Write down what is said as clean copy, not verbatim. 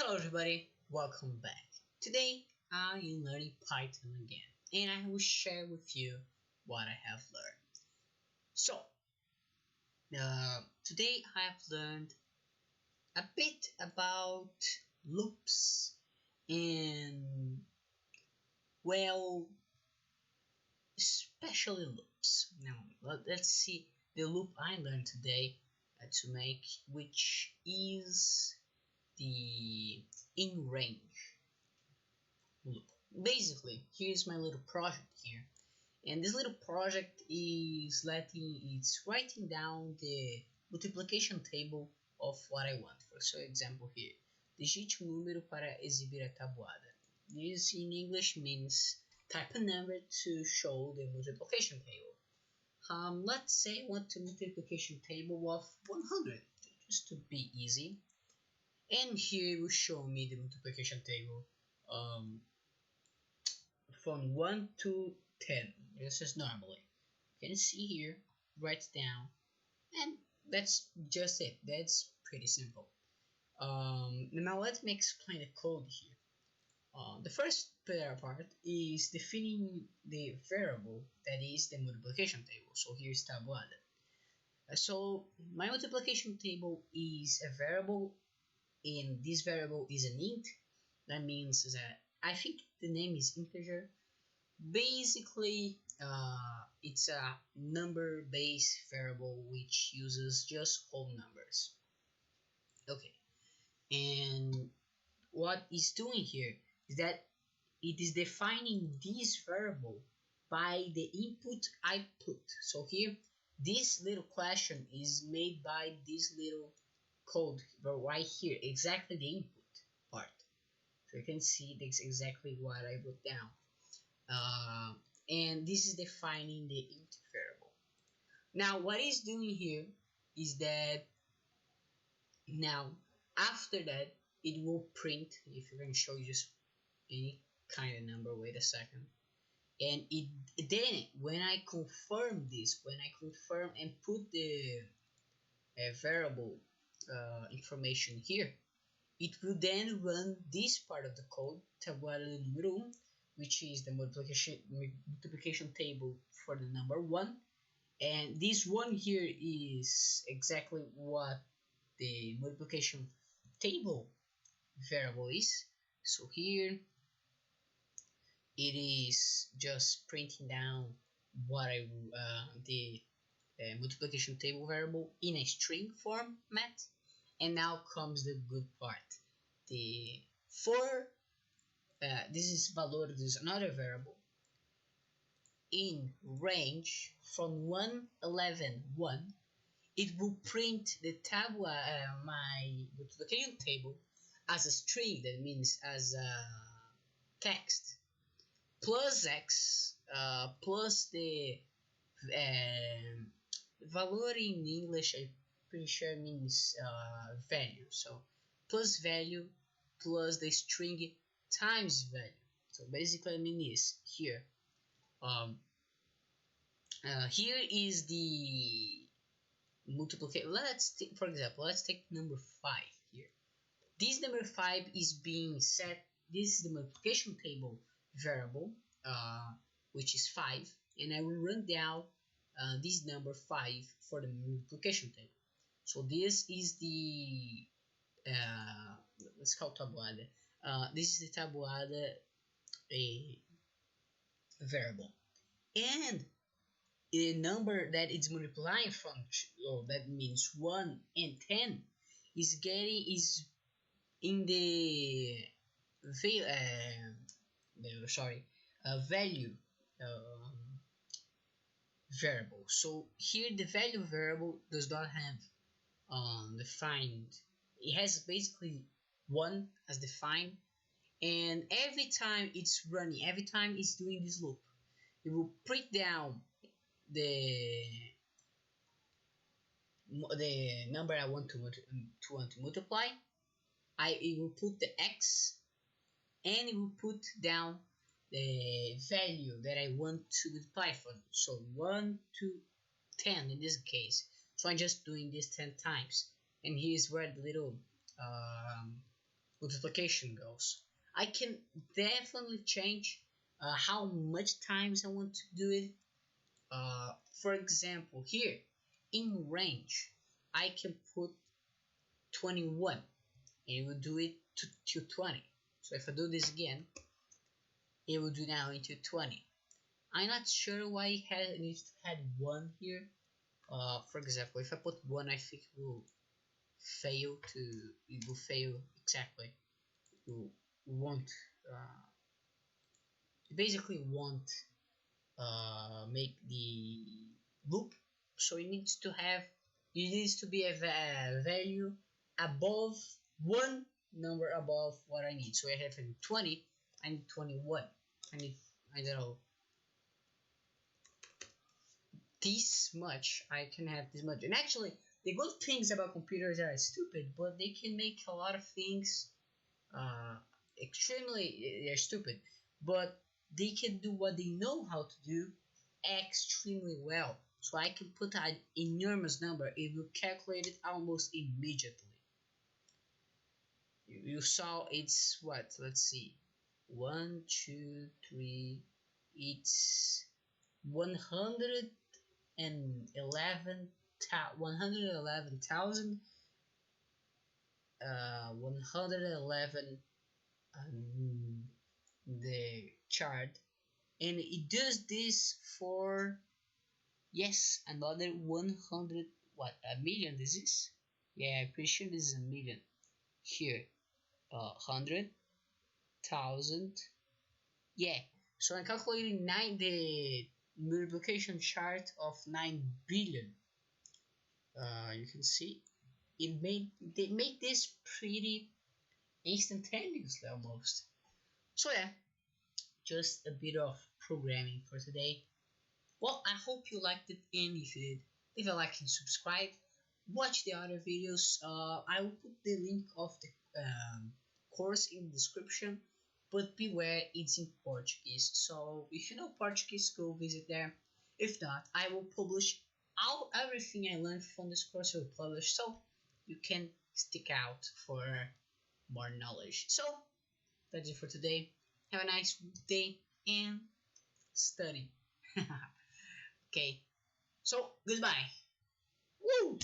Hello everybody, welcome back. Today I am learning Python again and I will share with you what I have learned. So, today I have learned a bit about loops and, well, especially loops. Now, let's see the loop I learned today to make, which is the in range loop. Basically, here's my little project here, and this little project is it's writing down the multiplication table of what I want. For example here, digite número para exibir a tabuada. This in English means type a number to show the multiplication table. Let's say I want a multiplication table of 100, just to be easy. And here it will show me the multiplication table from 1 to 10. This is normally. You can see here, write down, and that's just it. That's pretty simple. Now let me explain the code here. The first part is defining the variable that is the multiplication table. So here's tabuada. So my multiplication table is a variable, and this variable is an int. That means that I think the name is integer. Basically, it's a number-based variable which uses just whole numbers. Okay, and what it's doing here is that it is defining this variable by the input I put. So here, this little question is made by this little code right here, exactly the input part. So you can see that's exactly what I wrote down. And this is defining the int variable. Now what it's doing here is that now after that it will print, if you can show just any kind of number, wait a second, and then when I confirm this, when I confirm and put the variable information here, it will then run this part of the code, tabuada número 1, which is the multiplication table for the number 1, and this one here is exactly what the multiplication table variable is. So here it is just printing down what the multiplication table variable in a string format. And now comes the good part. The this is valor, this is another variable in range from 111 1. It will print the my multiplication table as a string, that means as a text, plus x plus the valor in English, I'm pretty sure means value. So plus value plus the string times value. So basically I mean is here. Here is the multiplication. For example, let's take number 5 here. This number 5 is being set. This is the multiplication table variable, which is 5, and I will run down this number 5 for the multiplication table. So this is the let's call tabuada. This is the tabuada variable, and the number that it's multiplying from, that means 1 and 10, is in the value variable. So here the value variable does not have defined. It has basically 1 as defined, and every time it's running, every time it's doing this loop, it will print down the number I want to multiply. It will put the x, and it will put down the value that I want to multiply for. So 1 to 10 in this case. So I'm just doing this 10 times, and here's where the little multiplication goes. I can definitely change how much times I want to do it. For example, here in range, I can put 21 and it will do it to 20. So if I do this again, it will do now into 20. I'm not sure why it needs to had 1 here. For example, if I put 1, I think it will fail exactly. You won't, uh, you basically won't make the loop. So it needs to be a value above one number above what I need. So I have 20, I need 21. I need, I don't know, this much. I can have this much. And actually, the good things about computers are stupid, but they can make a lot of things uh, extremely, they're stupid, but they can do what they know how to do extremely well. So I can put an enormous number, it will calculate it almost immediately. You saw it's what? Let's see. 1, 2, 3. It's 111, 111,000, 111 the chart, and it does this for, yes, another 100, what, a million this is. Yeah, I'm pretty sure this is a million here. 100,000. Yeah, so I'm calculating the multiplication chart of 9 billion. You can see they made this pretty instantaneously almost. So yeah, just a bit of programming for today. Well, I hope you liked it, and if you did, leave a like and subscribe. Watch the other videos. I will put the link of the course in the description, but beware, it's in Portuguese. So if you know Portuguese, go visit there. If not, I will publish everything I learned from this course. I will publish, so you can stick out for more knowledge. So that's it for today. Have a nice day and study. Okay, so goodbye. Woo!